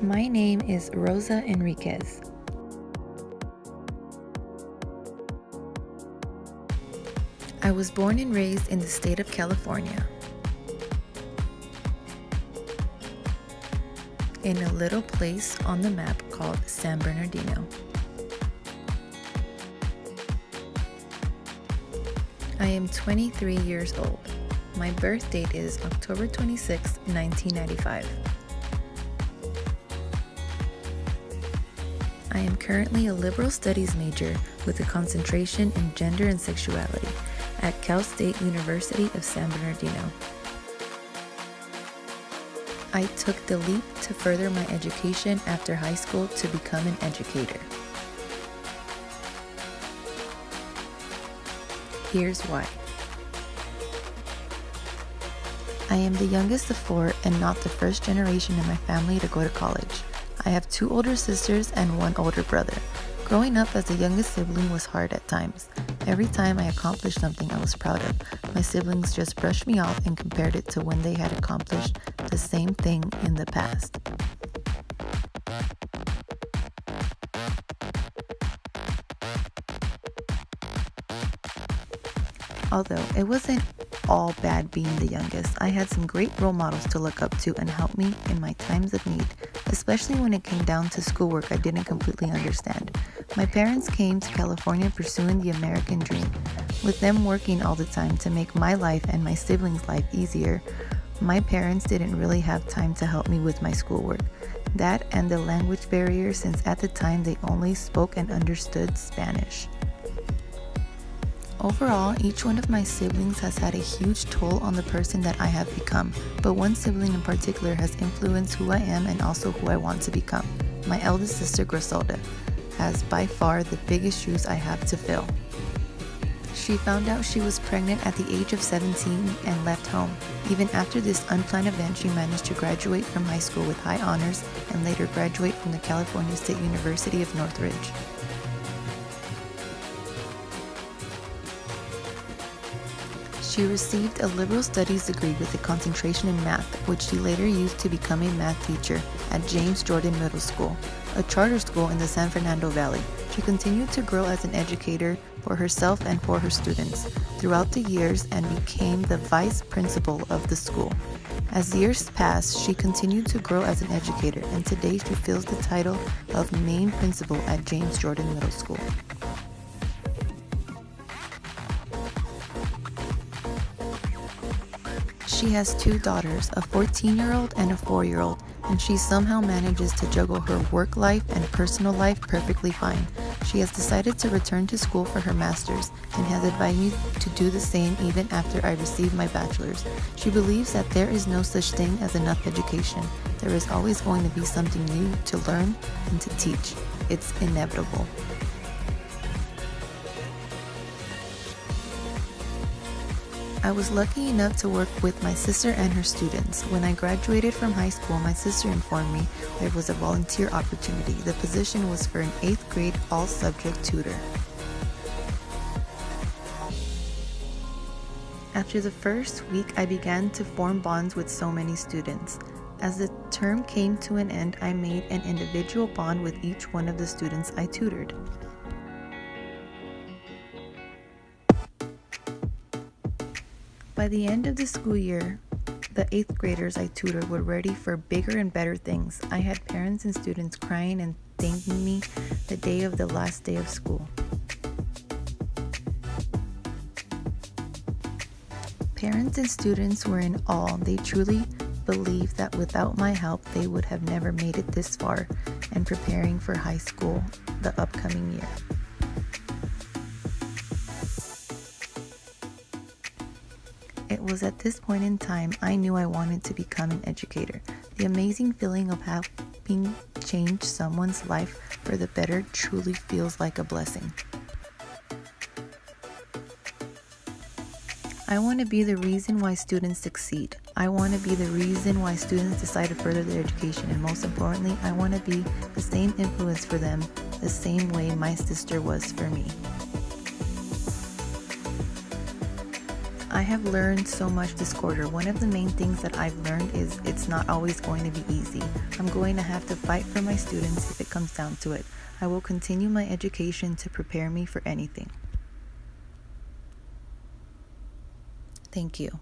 My name is Rosa Enriquez. I was born and raised in the state of California, in a little place on the map called San Bernardino. I am 23 years old. My birth date is October 26, 1995. I am currently a liberal studies major with a concentration in gender and sexuality at Cal State University of San Bernardino. I took the leap to further my education after high school to become an educator. Here's why. I am the youngest of four and not the first generation in my family to go to college. I have 2 older sisters and 1 older brother. Growing up as the youngest sibling was hard at times. Every time I accomplished something I was proud of, my siblings just brushed me off and compared it to when they had accomplished the same thing in the past. Although it wasn't all bad being the youngest, I had some great role models to look up to and help me in my times of need, especially when it came down to schoolwork I didn't completely understand. My parents came to California pursuing the American dream. With them working all the time to make my life and my siblings' life easier, my parents didn't really have time to help me with my schoolwork. That and the language barrier, since at the time they only spoke and understood Spanish. Overall, each one of my siblings has had a huge toll on the person that I have become, but one sibling in particular has influenced who I am and also who I want to become. My eldest sister, Griselda, has by far the biggest shoes I have to fill. She found out she was pregnant at the age of 17 and left home. Even after this unplanned event, she managed to graduate from high school with high honors and later graduate from the California State University of Northridge. She received a liberal studies degree with a concentration in math, which she later used to become a math teacher at James Jordan Middle School, a charter school in the San Fernando Valley. She continued to grow as an educator for herself and for her students throughout the years and became the vice principal of the school. As years passed, she continued to grow as an educator, and today she fills the title of main principal at James Jordan Middle School. She has 2 daughters, a 14-year-old and a 4-year-old, and she somehow manages to juggle her work life and personal life perfectly fine. She has decided to return to school for her master's and has advised me to do the same even after I receive my bachelor's. She believes that there is no such thing as enough education. There is always going to be something new to learn and to teach. It's inevitable. I was lucky enough to work with my sister and her students. When I graduated from high school, my sister informed me there was a volunteer opportunity. The position was for an 8th grade all subject tutor. After the first week, I began to form bonds with so many students. As the term came to an end, I made an individual bond with each one of the students I tutored. By the end of the school year, the 8th graders I tutored were ready for bigger and better things. I had parents and students crying and thanking me the day of the last day of school. Parents and students were in awe. They truly believed that without my help, they would have never made it this far and preparing for high school the upcoming year. It was at this point in time I knew I wanted to become an educator. The amazing feeling of helping change someone's life for the better truly feels like a blessing. I want to be the reason why students succeed. I want to be the reason why students decide to further their education, and most importantly, I want to be the same influence for them the same way my sister was for me. I have learned so much this quarter. One of the main things that I've learned is it's not always going to be easy. I'm going to have to fight for my students if it comes down to it. I will continue my education to prepare me for anything. Thank you.